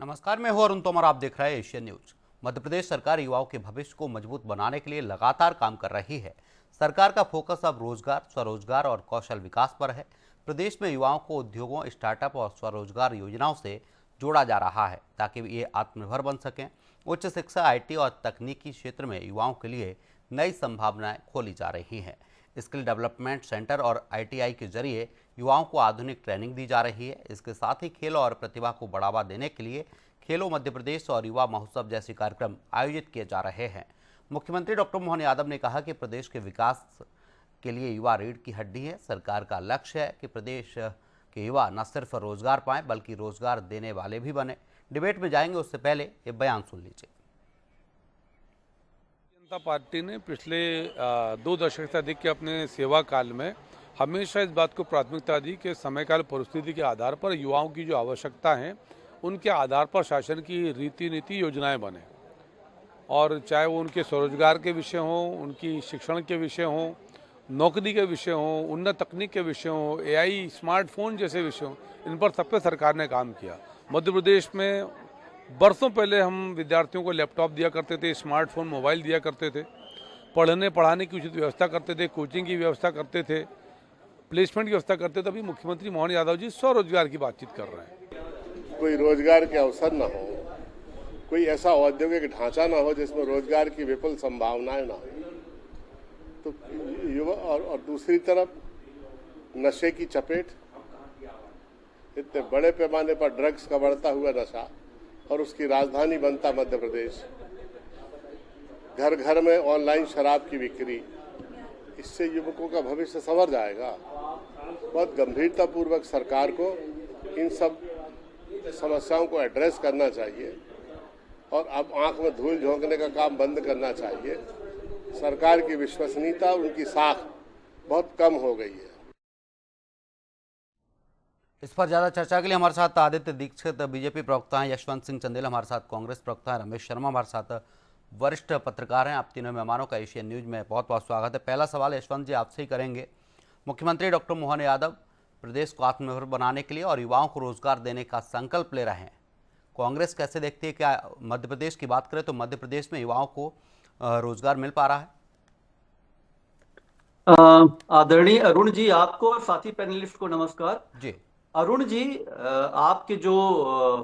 नमस्कार, मैं हूं अरुण तोमर। आप देख रहे हैं एशियन न्यूज। मध्य प्रदेश सरकार युवाओं के भविष्य को मजबूत बनाने के लिए लगातार काम कर रही है। सरकार का फोकस अब रोजगार, स्वरोजगार और कौशल विकास पर है। प्रदेश में युवाओं को उद्योगों, स्टार्टअप और स्वरोजगार योजनाओं से जोड़ा जा रहा है ताकि ये आत्मनिर्भर बन सकें। उच्च शिक्षा, आईटी और तकनीकी क्षेत्र में युवाओं के लिए नई संभावनाएं खोली जा रही हैं। स्किल डेवलपमेंट सेंटर और आईटीआई के जरिए युवाओं को आधुनिक ट्रेनिंग दी जा रही है। इसके साथ ही खेल और प्रतिभा को बढ़ावा देने के लिए खेलो मध्य प्रदेश और युवा महोत्सव जैसे कार्यक्रम आयोजित किए जा रहे हैं। मुख्यमंत्री डॉक्टर मोहन यादव ने कहा कि प्रदेश के विकास के लिए युवा रीढ़ की हड्डी है। सरकार का लक्ष्य है कि प्रदेश के युवा न सिर्फ रोजगार पाएं बल्कि रोजगार देने वाले भी बने। डिबेट में जाएंगे उससे पहले ये बयान सुन लीजिए। जनता पार्टी ने पिछले 2 दशक से अधिक के अपने सेवा काल में हमेशा इस बात को प्राथमिकता दी कि समयकाल परिस्थिति के आधार पर युवाओं की जो आवश्यकता है उनके आधार पर शासन की रीति नीति योजनाएं बने, और चाहे वो उनके स्वरोजगार के विषय हों, उनकी शिक्षण के विषय हों, नौकरी के विषय हों, उन्नत तकनीक के विषय हों, एआई, स्मार्टफोन जैसे विषय हों, इन पर सब पे सरकार ने काम किया। मध्य प्रदेश में बरसों पहले हम विद्यार्थियों को लैपटॉप दिया करते थे, स्मार्टफोन, मोबाइल दिया करते थे, पढ़ने पढ़ाने की उचित व्यवस्था करते थे, कोचिंग की व्यवस्था करते थे, प्लेसमेंट की व्यवस्था करते थे। अभी मुख्यमंत्री मोहन यादव जी स्वरोजगार की बातचीत कर रहे हैं। कोई रोजगार के अवसर न हो, कोई ऐसा औद्योगिक ढांचा ना हो जिसमें रोजगार की विपुल संभावनाएं ना हो, तो युवा और दूसरी तरफ नशे की चपेट, इतने बड़े पैमाने पर ड्रग्स का बढ़ता हुआ नशा और उसकी राजधानी बनता मध्य प्रदेश, घर घर में ऑनलाइन शराब की बिक्री, इससे युवकों का भविष्य संवर जाएगा। बहुत गंभीरतापूर्वक सरकार को इन सब समस्याओं को एड्रेस करना चाहिए और अब आंख में धूल झोंकने का काम बंद करना चाहिए। सरकार की विश्वसनीयता, उनकी साख बहुत कम हो गई है। इस पर ज्यादा चर्चा के लिए हमारे साथ आदित्य दीक्षित बीजेपी प्रवक्ता हैं, यशवंत सिंह चंदेल हमारे साथ कांग्रेस प्रवक्ता हैं, रमेश शर्मा हमारे साथ वरिष्ठ पत्रकार हैं। आप तीनों मेहमानों का एशियन न्यूज में बहुत बहुत स्वागत है। पहला सवाल यशवंत जी आपसे ही करेंगे। मुख्यमंत्री डॉक्टर मोहन यादव प्रदेश को आत्मनिर्भर बनाने के लिए और युवाओं को रोजगार देने का संकल्प ले रहे हैं। कांग्रेस कैसे देखती है? क्या मध्य प्रदेश की बात करें तो मध्य प्रदेश में युवाओं को रोजगार मिल पा रहा है? आदरणीय अरुण जी, आपको और साथी पैनलिस्ट को नमस्कार जी। अरुण जी, आपके जो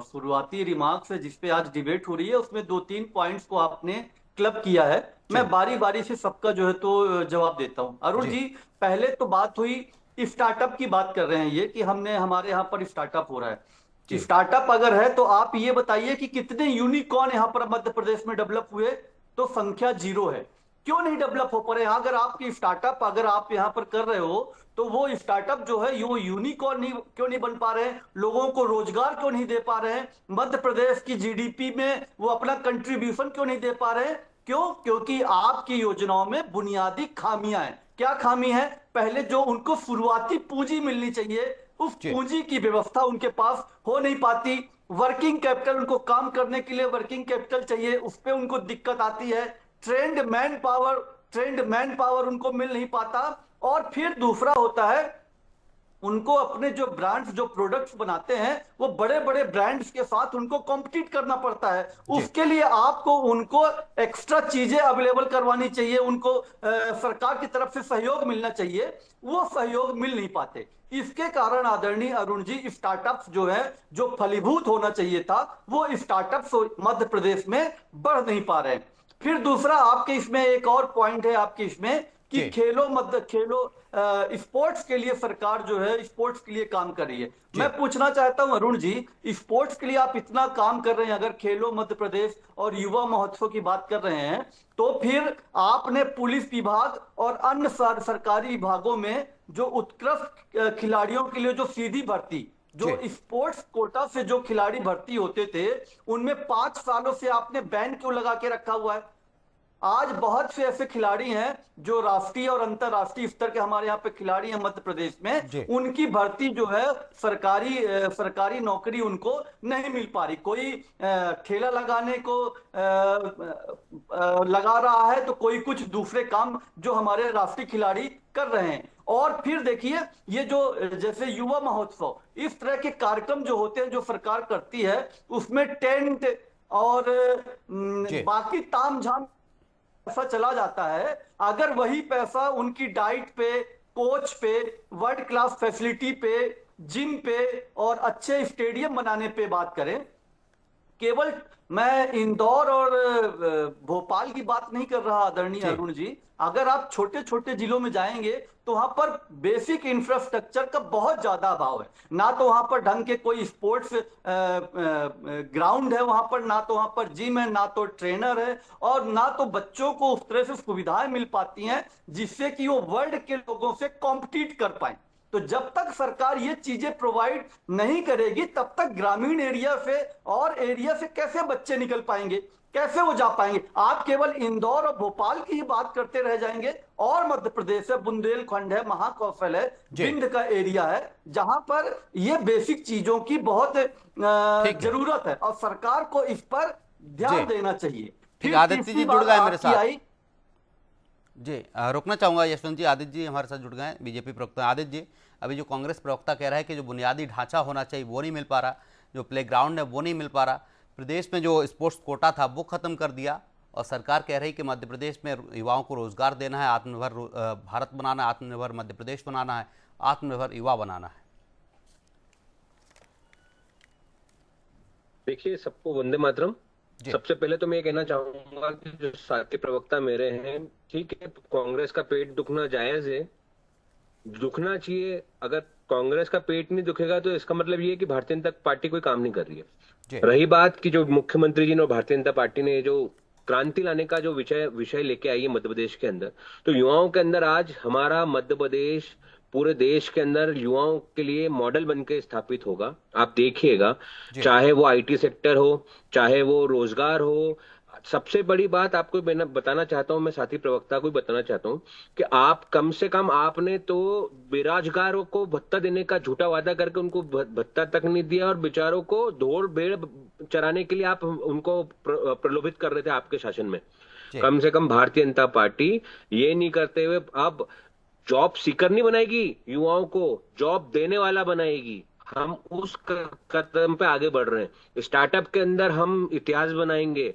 शुरुआती रिमार्क्स है जिसपे आज डिबेट हो रही है उसमें 2-3 पॉइंट्स को आपने क्लब किया है। मैं बारी बारी से सबका जो है तो जवाब देता हूं। अरुण जी, पहले तो बात हुई स्टार्टअप की, बात कर रहे हैं ये कि हमारे यहाँ पर स्टार्टअप हो रहा है। स्टार्टअप अगर है तो आप ये बताइए कि कितने यूनिकॉर्न यहाँ पर मध्य प्रदेश में डेवलप हुए? तो संख्या 0 है। क्यों नहीं डेवलप हो पा रहे? अगर आपकी स्टार्टअप अगर आप यहाँ पर कर रहे हो तो वो स्टार्टअप जो है वो यूनिकॉर्न नहीं क्यों नहीं बन पा रहे हैं? लोगों को रोजगार क्यों नहीं दे पा रहे हैं? मध्य प्रदेश की जीडीपी में वो अपना कंट्रीब्यूशन क्यों नहीं दे पा रहे हैं? क्यों? क्योंकि आपकी योजनाओं में बुनियादी खामियां हैं। क्या खामी है? पहले जो उनको शुरुआती पूंजी मिलनी चाहिए उस पूंजी की व्यवस्था उनके पास हो नहीं पाती। वर्किंग कैपिटल, उनको काम करने के लिए वर्किंग कैपिटल चाहिए, उस पर उनको दिक्कत आती है। ट्रेंड मैन पावर उनको मिल नहीं पाता। और फिर दूसरा होता है, उनको अपने जो ब्रांड्स, जो प्रोडक्ट्स बनाते हैं वो बड़े बड़े ब्रांड्स के साथ उनको कॉम्पिटिट करना पड़ता है। उसके लिए आपको उनको एक्स्ट्रा चीजें अवेलेबल करवानी चाहिए, उनको सरकार की तरफ से सहयोग मिलना चाहिए। वो सहयोग मिल नहीं पाते। इसके कारण आदरणीय अरुण जी, स्टार्टअप्स जो है, जो फलीभूत होना चाहिए था, वो स्टार्टअप्स मध्य प्रदेश में बढ़ नहीं पा रहे हैं। फिर दूसरा आपके इसमें एक और पॉइंट है आपके इसमें कि खेलो स्पोर्ट्स के लिए सरकार जो है स्पोर्ट्स के लिए काम कर रही है। मैं पूछना चाहता हूं अरुण जी, स्पोर्ट्स के लिए आप इतना काम कर रहे हैं, अगर खेलो मध्य प्रदेश और युवा महोत्सव की बात कर रहे हैं, तो फिर आपने पुलिस विभाग और अन्य सरकारी विभागों में जो उत्कृष्ट खिलाड़ियों के लिए जो सीधी भर्ती, जो स्पोर्ट्स कोटा से जो खिलाड़ी भर्ती होते थे, उनमें 5 सालों से आपने बैन क्यों लगा के रखा हुआ है? आज बहुत से ऐसे खिलाड़ी हैं जो राष्ट्रीय और अंतरराष्ट्रीय स्तर के हमारे यहाँ पे खिलाड़ी हैं मध्य प्रदेश में, उनकी भर्ती जो है सरकारी नौकरी उनको नहीं मिल पा रही। कोई ठेला लगाने को लगा रहा है तो कोई कुछ दूसरे काम जो हमारे राष्ट्रीय खिलाड़ी कर रहे हैं। और फिर देखिए ये जो जैसे युवा महोत्सव, इस तरह के कार्यक्रम जो होते हैं जो सरकार करती है, उसमें टेंट और जी बाकी तामझाम पैसा चला जाता है। अगर वही पैसा उनकी डाइट पे, कोच पे, वर्ल्ड क्लास फैसिलिटी पे, जिम पे और अच्छे स्टेडियम बनाने पे बात करें, केवल मैं इंदौर और भोपाल की बात नहीं कर रहा आदरणीय जी अरुण जी। अगर आप छोटे छोटे जिलों में जाएंगे तो वहां पर बेसिक इंफ्रास्ट्रक्चर का बहुत ज्यादा अभाव है। ना तो वहां पर ढंग के कोई स्पोर्ट्स ग्राउंड है वहां पर, ना तो वहां पर जिम है, ना तो ट्रेनर है, और ना तो बच्चों को उस तरह से सुविधाएं मिल पाती हैं जिससे कि वो वर्ल्ड के लोगों से कॉम्पिटिट कर पाए। तो जब तक सरकार ये चीजें प्रोवाइड नहीं करेगी तब तक ग्रामीण एरिया से और एरिया से कैसे बच्चे निकल पाएंगे, कैसे वो जा पाएंगे? आप केवल इंदौर और भोपाल की ही बात करते रह जाएंगे। और मध्य प्रदेश है, बुंदेलखंड है, महाकौशल है, जी विंध्य का एरिया है, जहां पर ये बेसिक चीजों की बहुत ठीक है जरूरत है और सरकार को इस पर जी ध्यान देना चाहिए। ठीक फिर है, आदित्य तीसरी जी जुड़ बात गए मेरे आपकी साथ। आई। जी रुकना चाहूंगा यशवंत जी, आदित्य जी हमारे साथ जुड़ गए हैं, बीजेपी प्रवक्ता। आदित्य जी, अभी जो कांग्रेस प्रवक्ता कह रहा है कि जो बुनियादी ढांचा होना चाहिए वो नहीं मिल पा रहा, जो प्लेग्राउंड है वो नहीं मिल पा रहा, प्रदेश में जो स्पोर्ट्स कोटा था वो खत्म कर दिया, और सरकार कह रही कि मध्य प्रदेश में युवाओं को रोजगार देना है, आत्मनिर्भर भारत बनाना है, आत्मनिर्भर मध्य प्रदेश बनाना है, आत्मनिर्भर युवा बनाना है। देखिए, सबको वंदे मातरम। जी सबसे पहले तो मैं ये कहना चाहूंगा कि जो साथी प्रवक्ता मेरे हैं, ठीक है, कांग्रेस का पेट दुखना जायज है, दुखना चाहिए। अगर कांग्रेस का पेट नहीं दुखेगा तो इसका मतलब ये है कि भारतीय जनता पार्टी कोई काम नहीं कर रही है। जी रही बात कि जो मुख्यमंत्री जी ने और भारतीय जनता पार्टी ने जो क्रांति लाने का जो विषय लेके आई है मध्य प्रदेश के अंदर, तो युवाओं के अंदर आज हमारा मध्य प्रदेश पूरे देश के अंदर युवाओं के लिए मॉडल बनके स्थापित होगा। आप देखिएगा, जी चाहे वो आईटी सेक्टर हो, चाहे वो रोजगार हो। सबसे बड़ी बात आपको मैं बताना चाहता हूं, मैं साथी प्रवक्ता को भी बताना चाहता हूं कि आप कम से कम आपने तो बेरोजगारों को भत्ता देने का झूठा वादा करके उनको भत्ता तक नहीं दिया, और बेचारों को ढोर भेड़ चराने के लिए आप उनको प्रलोभित कर रहे थे आपके शासन में। जी कम से कम भारतीय जनता पार्टी ये नहीं करते हुए अब जॉब सीकर नहीं बनाएगी, युवाओं को जॉब देने वाला बनाएगी। हम उस कदम पे आगे बढ़ रहे हैं। स्टार्टअप के अंदर हम इतिहास बनाएंगे,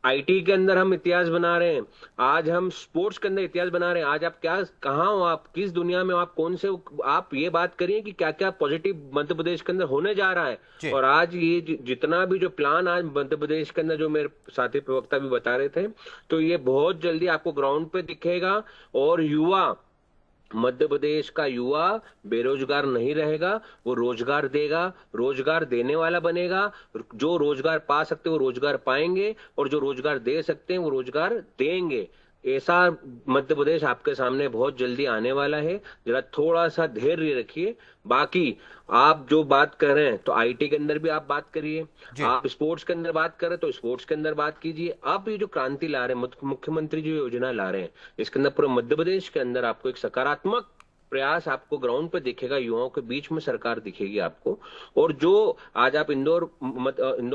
आईटी के अंदर हम इतिहास बना रहे हैं, आज हम स्पोर्ट्स के अंदर इतिहास बना रहे हैं। आज आप कहाँ हो, आप किस दुनिया में हो, आप कौन से, आप ये बात करिए कि क्या क्या पॉजिटिव मध्य प्रदेश के अंदर होने जा रहा है। और आज ये जितना भी जो प्लान आज मध्य प्रदेश के अंदर जो मेरे साथी प्रवक्ता भी बता रहे थे, तो ये बहुत जल्दी आपको ग्राउंड पे दिखेगा। और युवा, मध्य प्रदेश का युवा बेरोजगार नहीं रहेगा, वो रोजगार देगा, रोजगार देने वाला बनेगा। जो रोजगार पा सकते हैं वो रोजगार पाएंगे, और जो रोजगार दे सकते हैं वो रोजगार देंगे। ऐसा मध्य प्रदेश आपके सामने बहुत जल्दी आने वाला है। जरा थोड़ा सा धैर्य रखिए। बाकी आप जो बात कर रहे हैं तो आईटी के अंदर भी आप बात करिए, आप स्पोर्ट्स के अंदर बात कर रहे हैं तो स्पोर्ट्स के अंदर बात कीजिए। आप ये जो क्रांति ला रहे हैं, मुख्यमंत्री जो योजना ला रहे हैं, इसके अंदर पूरे मध्य प्रदेश के अंदर आपको एक सकारात्मक प्रयास आपको ग्राउंड पे दिखेगा, युवाओं के बीच में सरकार दिखेगी आपको। और जो आज आप इंदौर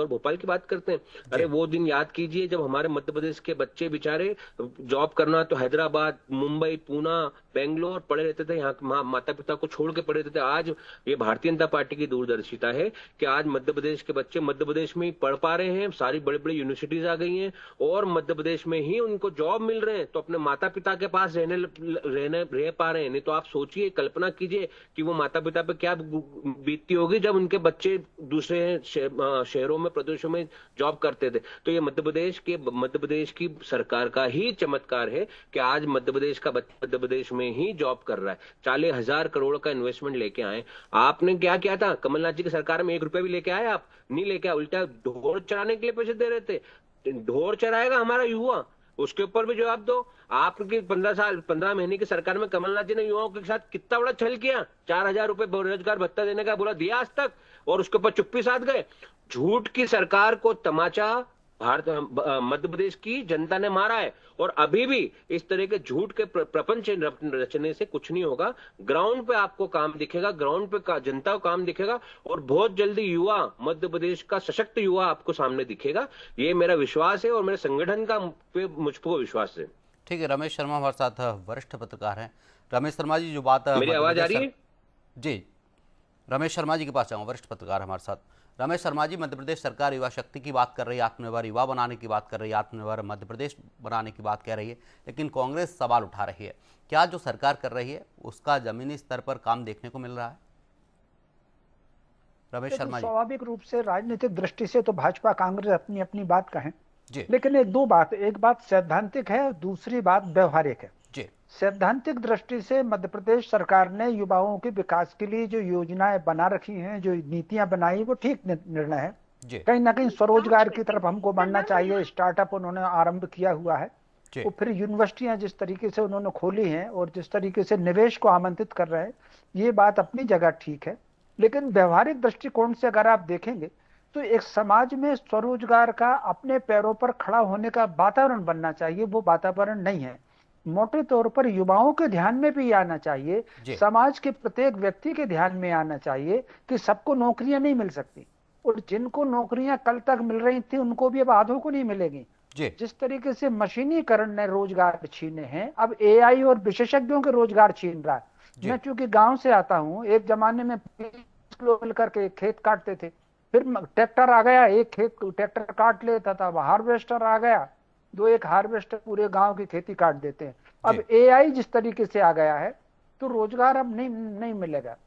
भोपाल की बात करते हैं, अरे वो दिन याद कीजिए जब हमारे मध्य प्रदेश के बच्चे बेचारे जॉब करना तो हैदराबाद, मुंबई, पूना, बेंगलोर पढ़े रहते थे, यहाँ माता पिता को छोड़ के पढ़े रहते थे। आज ये भारतीय जनता पार्टी की दूरदर्शिता है कि आज मध्य प्रदेश के बच्चे मध्य प्रदेश में ही पढ़ पा रहे हैं। सारी बड़ी बड़ी यूनिवर्सिटीज आ गई हैं और मध्य प्रदेश में ही उनको जॉब मिल रहे हैं, तो अपने माता पिता के पास रह पा रहे हैं। नहीं तो आप सोचिए, कल्पना कीजिए कि वो माता पिता पे क्या बीतती होगी जब उनके बच्चे दूसरे शहरों में, प्रदेशों में जॉब करते थे। तो ये मध्य प्रदेश की सरकार का ही चमत्कार है कि आज मध्य प्रदेश का बच्चा मध्य प्रदेश में ही जॉब कर रहा है। 40,000 करोड़ का इन्वेस्टमेंट लेके आए। आपने क्या किया था? कमलनाथ जी की सरकार में 1 रुपया भी लेके आए? आप नहीं लेके आए, उल्टा ढोर चराने के लिए पैसे दे रहे थे। ढोर चराएगा हमारा युवा, उसके ऊपर भी जवाब दो। आपकी 15 महीने की सरकार में कमलनाथ जी ने युवाओं के साथ कितना बड़ा छल किया। 4,000 रुपए बेरोजगार भत्ता देने का बोला, दिया आज तक? और उसके ऊपर चुप्पी साध गए। झूठ की सरकार को तमाचा मध्य प्रदेश की जनता ने मारा है, और अभी भी इस तरह के झूठ के प्रपंच रचने से कुछ नहीं होगा। ग्राउंड पे आपको काम दिखेगा, ग्राउंड पे जनता को काम दिखेगा, और बहुत जल्दी युवा, मध्य प्रदेश का सशक्त युवा आपको सामने दिखेगा। ये मेरा विश्वास है और मेरे संगठन का मुझको विश्वास है। ठीक है, रमेश शर्मा हमारे साथ वरिष्ठ पत्रकार हैं। रमेश शर्मा जी, जो बात मेरी आवाज आ रही है? जी, रमेश शर्मा जी के पास जाऊँ, वरिष्ठ पत्रकार हमारे साथ। रमेश शर्मा जी, मध्य प्रदेश सरकार युवा शक्ति की बात कर रही है, आत्मनिर्भर युवा बनाने की बात कर रही है, आत्मनिर्भर मध्य प्रदेश बनाने की बात कह रही है, लेकिन कांग्रेस सवाल उठा रही है। क्या जो सरकार कर रही है उसका जमीनी स्तर पर काम देखने को मिल रहा है? रमेश शर्मा जी। स्वाभाविक रूप से राजनीतिक दृष्टि से तो भाजपा कांग्रेस अपनी अपनी बात कहें, जी लेकिन एक बात सैद्धांतिक है, दूसरी बात व्यवहारिक है। जी सैद्धांतिक दृष्टि से मध्य प्रदेश सरकार ने युवाओं के विकास के लिए जो योजनाएं बना रखी हैं, जो नीतियां बनाई, वो ठीक निर्णय है। जी कहीं ना कहीं स्वरोजगार की तरफ हमको बढ़ना चाहिए। स्टार्टअप उन्होंने आरंभ किया हुआ है, जी और फिर यूनिवर्सिटियां जिस तरीके से उन्होंने खोली हैं और जिस तरीके से निवेश को आमंत्रित कर रहे हैं, ये बात अपनी जगह ठीक है। लेकिन व्यवहारिक दृष्टिकोण से अगर आप देखेंगे तो एक समाज में स्वरोजगार का, अपने पैरों पर खड़ा होने का वातावरण बनना चाहिए, वो वातावरण नहीं है। मोटे तौर पर युवाओं के ध्यान में भी आना चाहिए, जी। समाज के प्रत्येक व्यक्ति के ध्यान में आना चाहिए कि सबको नौकरियां नहीं मिल सकती, और जिनको नौकरियां कल तक मिल रही थी उनको भी अब आधों को नहीं मिलेगी। जी जिस तरीके से मशीनीकरण ने रोजगार छीने हैं, अब एआई और विशेषज्ञों के रोजगार छीन रहा है। मैं चूंकि गांव से आता हूं, एक जमाने में 20 किलो मिलकर के खेत काटते थे, फिर ट्रैक्टर आ गया, एक खेत ट्रैक्टर काट लेता था, हार्वेस्टर आ गया, एक हार्वेस्टर पूरे गांव की खेती काट देते हैं। अब एआई जिस तरीके से आ गया है तो रोजगार अब नहीं मिलेगा।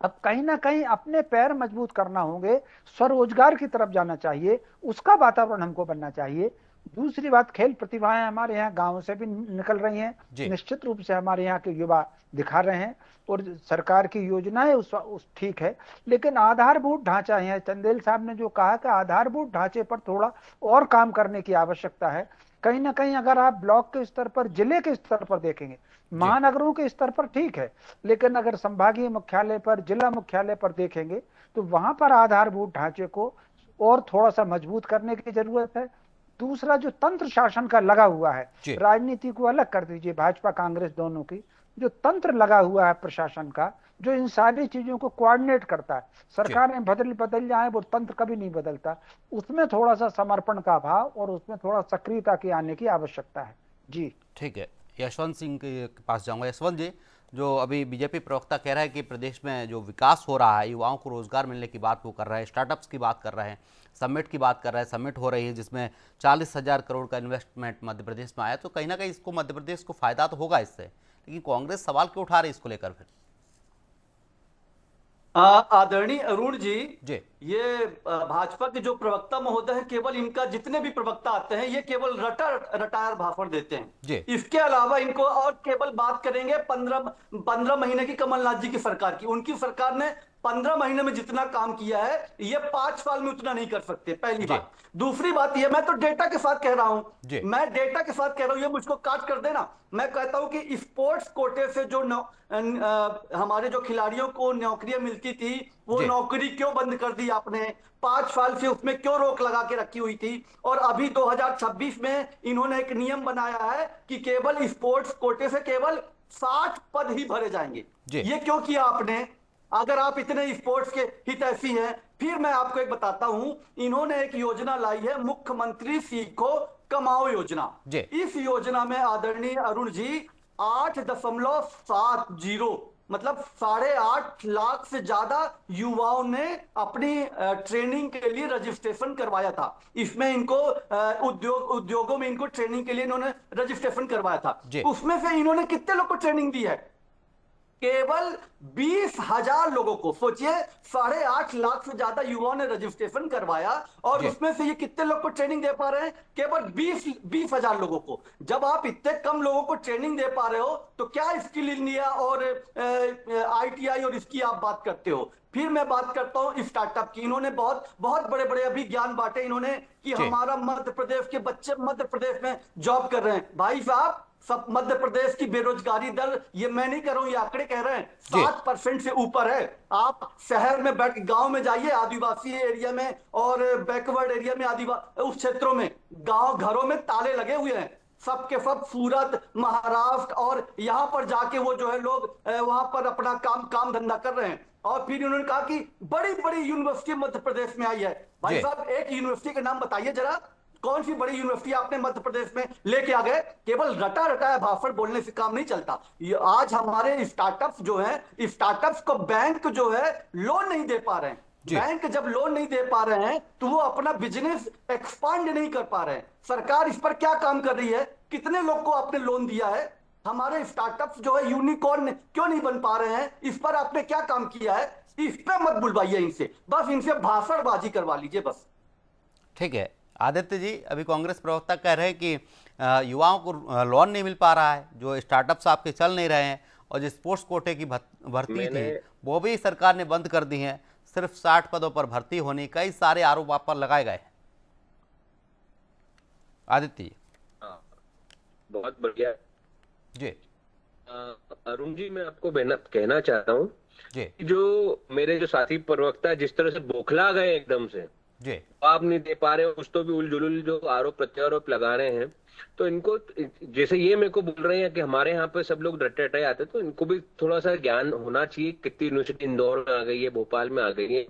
अब कहीं ना कहीं अपने पैर मजबूत करना होंगे, स्वरोजगार की तरफ जाना चाहिए, उसका वातावरण हमको बनना चाहिए। दूसरी बात, खेल प्रतिभाएं हमारे यहाँ गांव से भी निकल रही हैं, निश्चित रूप से हमारे यहाँ के युवा दिखा रहे हैं, और सरकार की योजनाएं उस ठीक है, लेकिन आधारभूत ढांचा है। चंदेल साहब ने जो कहा कि आधारभूत ढांचे पर थोड़ा और काम करने की आवश्यकता है। कहीं ना कहीं अगर आप ब्लॉक के स्तर पर, जिले के स्तर पर देखेंगे, महानगरों के स्तर पर ठीक है, लेकिन अगर संभागीय मुख्यालय पर, जिला मुख्यालय पर देखेंगे तो वहां पर आधारभूत ढांचे को और थोड़ा सा मजबूत करने की जरूरत है। दूसरा, जो तंत्र शासन का लगा हुआ है, राजनीति को अलग कर दीजिए, भाजपा कांग्रेस दोनों की, जो तंत्र लगा हुआ है प्रशासन का, जो इन सारी चीजों को कोऑर्डिनेट करता है, सरकारें बदल जाए, वो तंत्र कभी नहीं बदलता, उसमें थोड़ा सा समर्पण का भाव और उसमें थोड़ा सक्रियता की आने की आवश्यकता है। जी ठीक है, यशवंत सिंह के पास जाऊंगा। यशवंत जी, जो अभी बीजेपी प्रवक्ता कह रहा है कि प्रदेश में जो विकास हो रहा है, युवाओं को रोजगार मिलने की बात वो कर रहा है, स्टार्टअप्स की बात कर रहे हैं, समिट की बात कर रहा है, समिट हो रही है जिसमें 40,000 करोड़ का इन्वेस्टमेंट मध्य प्रदेश में आया, तो कहीं ना कहीं इसको, मध्य प्रदेश को फायदा तो होगा इससे, लेकिन कांग्रेस सवाल क्यों उठा रही है इसको लेकर? फिर आदरणीय अरुण जी, ये भाजपा के जो प्रवक्ता महोदय हैं, केवल इनका जितने भी प्रवक्ता आते हैं ये केवल रटायर भाषण देते हैं। इसके अलावा इनको और केवल बात करेंगे 15 महीने की कमलनाथ जी की सरकार की। उनकी सरकार ने 15 महीने में जितना काम किया है ये 5 साल में उतना नहीं कर सकते, पहली बात। दूसरी बात ये, मैं तो डेटा के साथ कह रहा हूं, मैं डेटा के साथ कह रहा हूं, ये मुझको काट कर देना। मैं कहता हूं कि स्पोर्ट्स कोटे से जो हमारे जो खिलाड़ियों को नौकरियां मिलती थी, वो नौकरी क्यों बंद कर दी आपने? 5 साल से उसमें क्यों रोक लगा के रखी हुई थी? और अभी 2026 में इन्होंने एक नियम बनाया है कि केवल स्पोर्ट्स कोटे से केवल 60 पद ही भरे जाएंगे। ये क्यों किया आपने? अगर आप इतने स्पोर्ट्स के हितैषी हैं, फिर मैं आपको एक बताता हूं, इन्होंने एक योजना लाई है, मुख्यमंत्री सीखो कमाओ योजना। इस योजना में आदरणीय अरुण जी 8.70 मतलब 8.5 लाख से ज्यादा युवाओं ने अपनी ट्रेनिंग के लिए रजिस्ट्रेशन करवाया था। इसमें इनको उद्योगों में इनको ट्रेनिंग के लिए इन्होंने रजिस्ट्रेशन करवाया था। उसमें से इन्होंने कितने लोग को ट्रेनिंग दी है? केवल 20,000 लोगों को। सोचिए, 8.5 लाख से ज्यादा युवाओं ने रजिस्ट्रेशन करवाया, और उसमें से ये कितने लोग को ट्रेनिंग दे पा रहे हैं? केवल 20,000 लोगों को। जब आप इतने कम लोगों को ट्रेनिंग दे पा रहे हो तो क्या स्किल इंडिया और ITI और इसकी आप बात करते हो? फिर मैं बात करता हूं स्टार्टअप की। इन्होंने बहुत बड़े बड़े अभी ज्ञान बांटे इन्होंने कि हमारा मध्य प्रदेश के बच्चे मध्य प्रदेश में जॉब कर रहे हैं। भाई साहब, सब मध्य प्रदेश की बेरोजगारी दर, ये मैं नहीं कह रहा हूं, ये आंकड़े कह रहे हैं, 7% से ऊपर है। आप शहर में बैठ, गांव में जाइए, आदिवासी एरिया में और बैकवर्ड एरिया में, उस क्षेत्रों में गांव घरों में ताले लगे हुए हैं, सबके सब सूरत, महाराष्ट्र, और यहां पर जाके वो जो है लोग वहां पर अपना काम धंधा कर रहे हैं। और फिर उन्होंने कहा कि बड़ी बड़ी यूनिवर्सिटी मध्य प्रदेश में आई है। भाई साहब, एक यूनिवर्सिटी का नाम बताइए जरा कौन सी बड़ी यूनिवर्सिटी आपने मध्य प्रदेश में लेके आ गए? केवल रटा रटाया भाषण बोलने से काम नहीं चलता। आज हमारे स्टार्टअप्स जो हैं, स्टार्टअप्स को बैंक जो है लोन नहीं दे पा रहे हैं। बैंक जब लोन नहीं दे पा रहे हैं तो वो अपना बिजनेस एक्सपांड नहीं कर पा रहे हैं। सरकार इस पर क्या काम कर रही है? कितने लोग को आपने लोन दिया है? हमारे स्टार्टअप्स जो है यूनिकॉर्न क्यों नहीं बन पा रहे हैं? इस पर आपने क्या काम किया है? इस पे मत बुलवाइए इनसे, बस इनसे भाषणबाजी करवा लीजिए बस। ठीक है आदित्य जी, अभी कांग्रेस प्रवक्ता कह रहे हैं कि युवाओं को लोन नहीं मिल पा रहा है, जो स्टार्टअप्स आपके चल नहीं रहे हैं, और जो स्पोर्ट्स कोटे की भर्ती थी वो भी सरकार ने बंद कर दी है। सिर्फ 60 पदों पर भर्ती होने, कई सारे आरोप आप पर लगाए गए हैं। आदित्य जी। बहुत बढ़िया जी। अरुण जी, मैं आपको कहना चाहता हूँ जी। जो मेरे जो साथी प्रवक्ता जिस तरह से बौखला गए एकदम से, जी। आप नहीं दे पा रहे हो, उस तो भी उलझुल जो आरोप प्रत्यारोप लगा रहे हैं, तो इनको जैसे ये मेरे को बोल रहे हैं कि हमारे यहाँ पे सब लोग रटे रटे आते हैं, तो इनको भी थोड़ा सा ज्ञान होना चाहिए। कितनी यूनिवर्सिटी इंदौर में आ गई है, भोपाल में आ गई है,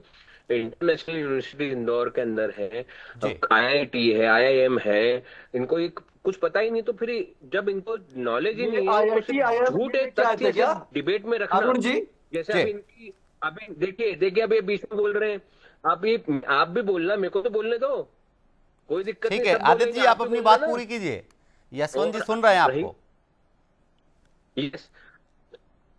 इंटरनेशनल यूनिवर्सिटी इंदौर के अंदर है, IIT है, IIM है, इनको एक कुछ पता ही नहीं। तो फिर जब इनको नॉलेज ही नहीं है, झूठे तथ्य डिबेट में रखना। अरुण जी जैसे अभी इनकी अभी देखिए अभी बीच में बोल रहे हैं, आप भी बोलना, मेरे को तो बोलने दो, कोई दिक्कत नहीं। ठीक है आदित्य जी, आप अपनी बात पूरी कीजिए। यशवंत जी सुन रहे हैं आपको। यस।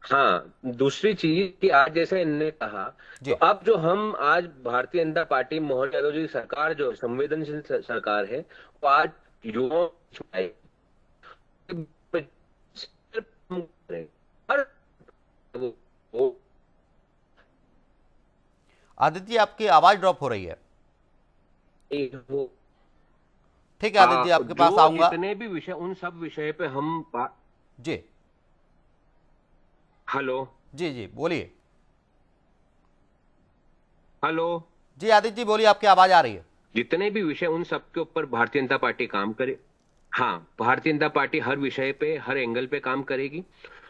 हाँ, दूसरी चीज कि आज जैसे इन्होंने कहा, तो अब जो हम आज भारतीय जनता पार्टी मोहन यादव जी की सरकार जो संवेदनशील सरकार है, वो आज युवाओं आदित्य जी, आपकी आवाज ड्रॉप हो रही है। ठीक है आदित्य जी, आपके पास आऊंगा। जितने भी विषय, उन सब विषय पे हम जी। हेलो जी जी बोलिए। हेलो जी आदित्य जी बोलिए, आपकी आवाज आ रही है। जितने भी विषय, उन सब के ऊपर भारतीय जनता पार्टी काम करे। हाँ, भारतीय जनता पार्टी हर विषय पे, हर एंगल पे काम करेगी,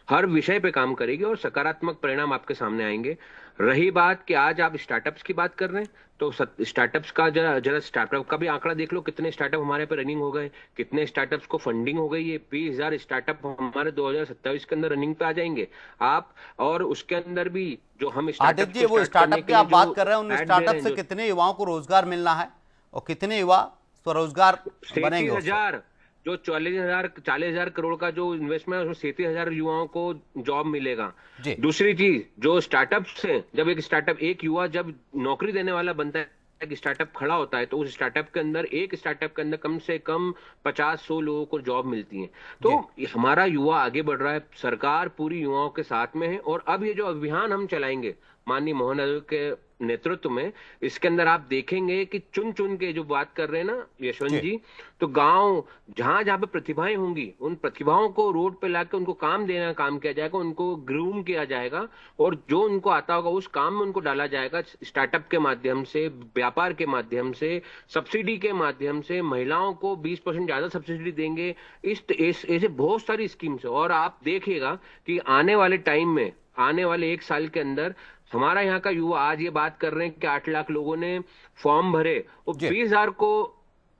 हर विषय पे काम करेगी, और सकारात्मक परिणाम आपके सामने आएंगे। रही बात कि आज आप स्टार्टअप्स की बात कर रहे हैं, तो स्टार्टअप्स का जरा स्टार्टअप का भी आंकड़ा देख लो, कितने स्टार्टअप हमारे पे रनिंग हो गए, कितने स्टार्टअप्स को फंडिंग हो गई है। 20,000 स्टार्टअप हमारे 2027 के अंदर रनिंग पे आ जाएंगे आप। और उसके अंदर भी जो हम आदित्य जी, वो स्टार्टअप की आप बात कर रहे हैं, उन स्टार्टअप से कितने युवाओं को रोजगार मिलना है और कितने युवा स्वरोजगार बनेंगे? 37,000 जो 40,000 करोड़ का जो इन्वेस्टमेंट है, उसमें 37,000 युवाओं को जॉब मिलेगा। दूसरी चीज, जो स्टार्टअप्स हैं, जब एक युवा जब नौकरी देने वाला बनता है, एक स्टार्टअप खड़ा होता है, तो उस स्टार्टअप के अंदर, एक स्टार्टअप के अंदर कम से कम 50-100 लोगों को जॉब मिलती है। तो हमारा युवा आगे बढ़ रहा है, सरकार पूरी युवाओं के साथ में है। और अब ये जो अभियान हम चलाएंगे माननीय मोहन यादव के नेतृत्व में, इसके अंदर आप देखेंगे कि चुन चुन के जो बात कर रहे हैं ना यशवंत जी, तो गांव जहां जहां पे प्रतिभाएं होंगी, उन प्रतिभाओं को रोड पे लाकर उनको काम देने का काम किया जाएगा, उनको ग्रूम किया जाएगा, और जो उनको आता होगा उस काम में उनको डाला जाएगा। स्टार्टअप के माध्यम से, व्यापार के माध्यम से, सब्सिडी के माध्यम से, महिलाओं को 20% ज्यादा सब्सिडी देंगे, ऐसे बहुत सारी स्कीम्स है। और आप देखिएगा कि आने वाले टाइम में, आने वाले 1 साल के अंदर, हमारा यहाँ का युवा आज ये बात कर रहे हैं कि 8 लाख लोगों ने फॉर्म भरे और 20,000 को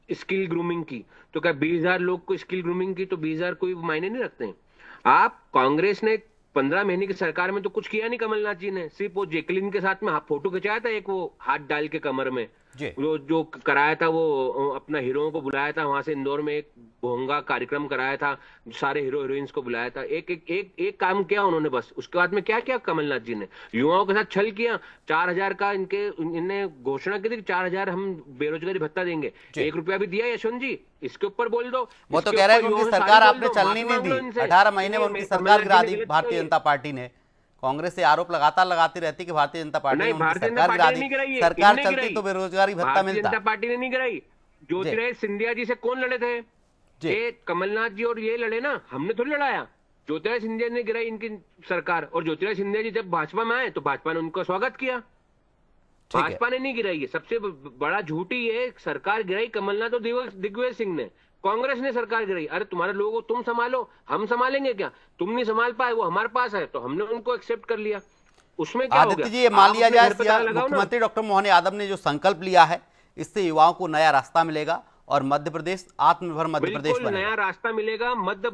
स्किल ग्रूमिंग की। तो क्या 20,000 लोग को स्किल ग्रूमिंग की, तो 20,000 कोई मायने नहीं रखते हैं? आप कांग्रेस ने 15 महीने की सरकार में तो कुछ किया नहीं कमलनाथ जी ने, सिर्फ वो जैकलिन के साथ में फोटो खिंचाया था, एक वो हाथ डाल के कमर में जो कराया था, वो अपना हीरोओं को बुलाया था वहां से, इंदौर में एक भोंगा कार्यक्रम कराया था, सारे हीरो हीरोइंस को बुलाया था। एक काम किया उन्होंने बस। उसके बाद में क्या किया कमलनाथ जी ने? युवाओं के साथ छल किया। 4,000 का इनने घोषणा की थी कि 4,000 हम बेरोजगारी भत्ता देंगे, 1 रुपया भी दिया यशवंत जी? इसके ऊपर बोल दो। वो तो कह रहे हैं कि उनकी सरकार आपने चलनी नहीं दी, 18 महीने में उनकी सरकार गिरा दी भारतीय जनता पार्टी ने। कांग्रेस से आरोप लगातार लगाती रहती कि भारतीय जनता पार्टी ने उनकी सरकार गिरा दी, सरकार चलती तो बेरोजगारी भत्ता मिलता। जनता पार्टी ने नहीं गिराई। ज्योतिरादित्य सिंधिया जी से कौन लड़े थे? ये कमलनाथ जी और ये लड़े ना, हमने थोड़ी लड़ाया। ज्योतिरादित्य सिंधिया ने गिराई इनकी सरकार, और ज्योतिरादित्य सिंधिया जी जब भाजपा में आए तो भाजपा ने उनका स्वागत किया। भाजपा ने नहीं गिराई है। सबसे बड़ा झूठी ये सरकार गिराई कमलनाथ और दिग्विजय सिंह ने। कांग्रेस ने सरकार गिराई। अरे तुम्हारे लोगों को तुम संभालो, हम संभालेंगे क्या? तुम नहीं संभाल पाए, वो हमारे पास है, तो हमने उनको एक्सेप्ट कर लिया। उसमें क्या हो गया? आदित्य जी, ये मान लिया जाए मुख्यमंत्री डॉक्टर मोहन यादव ने जो संकल्प लिया है, इससे युवाओं को नया रास्ता मिलेगा और मध्य प्रदेश आत्मनिर्भर मध्य प्रदेश बिल्कुल बनेगा। नया रास्ता मिलेगा। मध्य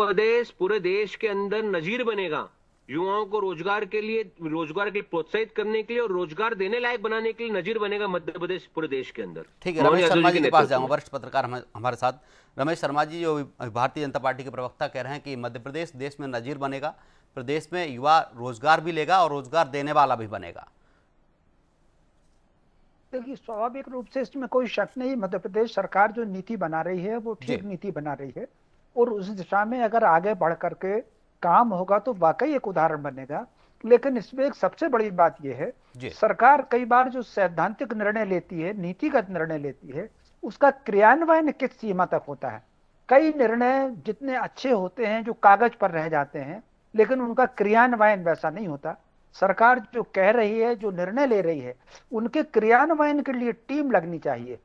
प्रदेश पूरे देश के अंदर नजीर बनेगा। युवाओं को रोजगार के लिए प्रोत्साहित करने के लिए और रोजगार देने लायक बनाने के लिए नजीर बनेगा मध्य प्रदेश पूरे देश के अंदर। ठीक है, रमेश शर्मा जी के पास जाऊंगा, वरिष्ठ पत्रकार हमारे साथ। रमेश शर्मा जी, जो भारतीय जनता पार्टी के प्रवक्ता कह रहे हैं कि मध्य प्रदेश देश में नजीर बनेगा, प्रदेश में युवा रोजगार भी लेगा और रोजगार देने वाला भी बनेगा। देखिए, स्वाभाविक रूप से इसमें कोई शक नहीं, मध्य प्रदेश सरकार जो नीति बना रही है वो ठीक नीति बना रही है और उस दिशा में अगर आगे बढ़ करके काम होगा तो वाकई एक उदाहरण बनेगा। लेकिन इसमें एक सबसे बड़ी बात यह है, सरकार कई बार जो सैद्धांतिक निर्णय लेती है, नीतिगत निर्णय लेती है, उसका क्रियान्वयन किस सीमा तक होता है। कई निर्णय जितने अच्छे होते हैं जो कागज पर रह जाते हैं, लेकिन उनका क्रियान्वयन वैसा नहीं होता। सरकार जो कह रही है, जो निर्णय ले रही है, उनके क्रियान्वयन के लिए टीम लगनी चाहिए।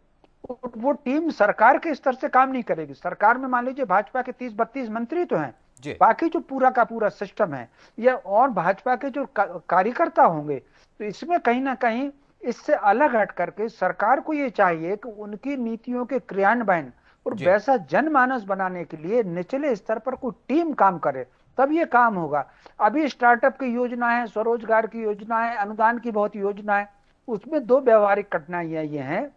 वो टीम सरकार के स्तर से काम नहीं करेगी। सरकार में मान लीजिए भाजपा के 30-32 मंत्री तो हैं, बाकी जो पूरा का पूरा सिस्टम है या और भाजपा के जो कार्यकर्ता होंगे, तो इसमें कहीं ना कहीं इससे अलग हट करके सरकार को ये चाहिए कि उनकी नीतियों के क्रियान्वयन और वैसा जनमानस बनाने के लिए निचले स्तर पर कोई टीम काम करे, तब ये काम होगा। अभी स्टार्टअप की योजना है, स्वरोजगार की योजना है, अनुदान की बहुत योजना है, उसमें दो व्यवहारिक कठिनाइयां ये हैं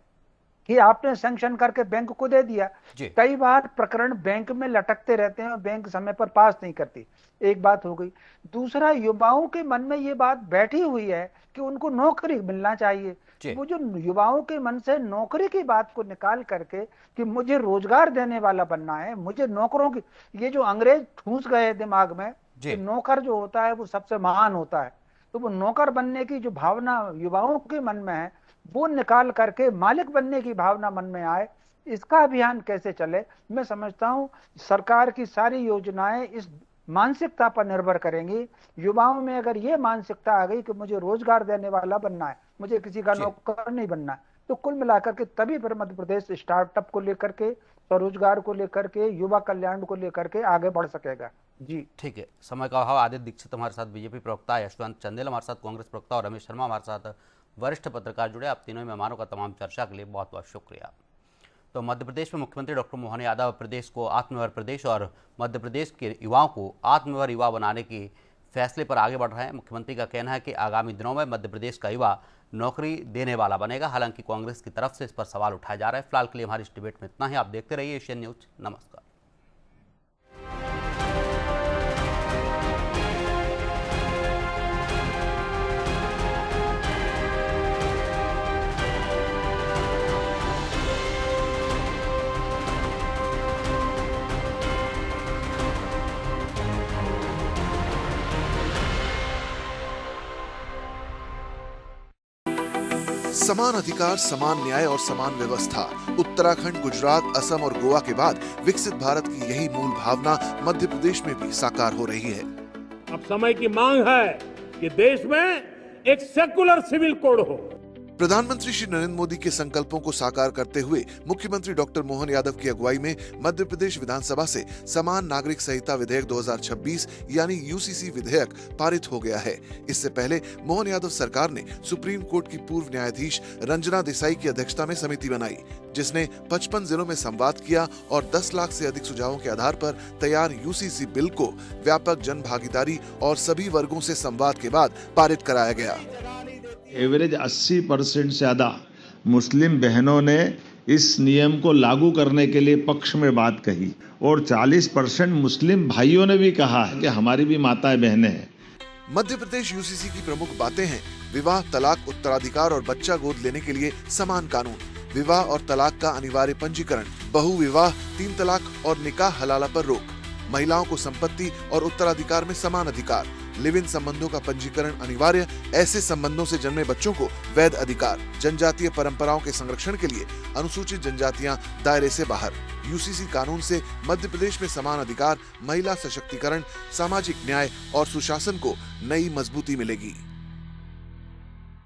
कि आपने सैंक्शन करके बैंक को दे दिया, कई बार प्रकरण बैंक में लटकते रहते हैं और बैंक समय पर पास नहीं करती, एक बात हो गई। दूसरा, युवाओं के मन में ये बात बैठी हुई है कि उनको नौकरी मिलना चाहिए। वो जो युवाओं के मन से नौकरी की बात को निकाल करके कि मुझे रोजगार देने वाला बनना है, मुझे नौकरों की, ये जो अंग्रेज ठूंस गए दिमाग में कि नौकर जो होता है वो सबसे महान होता है, तो वो नौकर बनने की जो भावना युवाओं के मन में है वो निकाल करके मालिक बनने की भावना मन में आए, इसका अभियान कैसे चले। मैं समझता हूं सरकार की सारी योजनाएं इस मानसिकता पर निर्भर करेंगी। युवाओं में अगर ये मानसिकता आ गई कि मुझे रोजगार देने वाला बनना है, मुझे किसी का नौकर नहीं बनना है, तो कुल मिलाकर के तभी फिर मध्य प्रदेश स्टार्टअप को लेकर के, स्वरोजगार को लेकर के, युवा कल्याण को लेकर के आगे बढ़ सकेगा। जी ठीक है, समय का अभाव। आदित्य दीक्षित हमारे साथ बीजेपी प्रवक्ता, यशवंत चंदेल हमारे साथ कांग्रेस प्रवक्ता और रमेश शर्मा हमारे साथ वरिष्ठ पत्रकार जुड़े। आप तीनों मेहमानों का तमाम चर्चा के लिए बहुत बहुत शुक्रिया। तो मध्य प्रदेश में मुख्यमंत्री डॉक्टर मोहन यादव प्रदेश को आत्मनिर्भर प्रदेश और मध्य प्रदेश के युवाओं को आत्मनिर्भर युवा बनाने के फैसले पर आगे बढ़ रहे हैं। मुख्यमंत्री का कहना है कि आगामी दिनों में मध्य प्रदेश का युवा नौकरी देने वाला बनेगा। हालांकि कांग्रेस की तरफ से इस पर सवाल उठाए जा रहे हैं। फिलहाल के लिए हमारी इस डिबेट में इतना ही। आप देखते रहिए एशियन न्यूज। नमस्कार। समान अधिकार, समान न्याय और समान व्यवस्था। उत्तराखंड, गुजरात, असम और गोवा के बाद विकसित भारत की यही मूल भावना मध्य प्रदेश में भी साकार हो रही है। अब समय की मांग है कि देश में एक सेकुलर सिविल कोड हो। प्रधानमंत्री श्री नरेंद्र मोदी के संकल्पों को साकार करते हुए मुख्यमंत्री डॉक्टर मोहन यादव की अगुवाई में मध्य प्रदेश विधानसभा से समान नागरिक संहिता विधेयक 2026 यानी यूसीसी विधेयक पारित हो गया है। इससे पहले मोहन यादव सरकार ने सुप्रीम कोर्ट की पूर्व न्यायाधीश रंजना देसाई की अध्यक्षता में समिति बनाई, जिसने 55 जिलों में संवाद किया और 10 लाख से अधिक सुझावों के आधार पर तैयार यूसीसी बिल को व्यापक जन भागीदारी और सभी वर्गों से संवाद के बाद पारित कराया गया। एवरेज 80% से ज्यादा मुस्लिम बहनों ने इस नियम को लागू करने के लिए पक्ष में बात कही और 40% मुस्लिम भाइयों ने भी कहा है कि हमारी भी माताएं बहनें हैं। मध्य प्रदेश यूसीसी की प्रमुख बातें हैं विवाह, तलाक, उत्तराधिकार और बच्चा गोद लेने के लिए समान कानून, विवाह और तलाक का अनिवार्य पंजीकरण, बहुविवाह, 3 तलाक और निकाह हलाला पर रोक, महिलाओं को संपत्ति और उत्तराधिकार में समान अधिकार, लिव इन संबंधों का पंजीकरण अनिवार्य, ऐसे संबंधों से जन्मे बच्चों को वैध अधिकार, जनजातीय परंपराओं के संरक्षण के लिए अनुसूचित जनजातियां दायरे से बाहर। यूसीसी कानून से मध्य प्रदेश में समान अधिकार, महिला सशक्तिकरण, सामाजिक न्याय और सुशासन को नई मजबूती मिलेगी।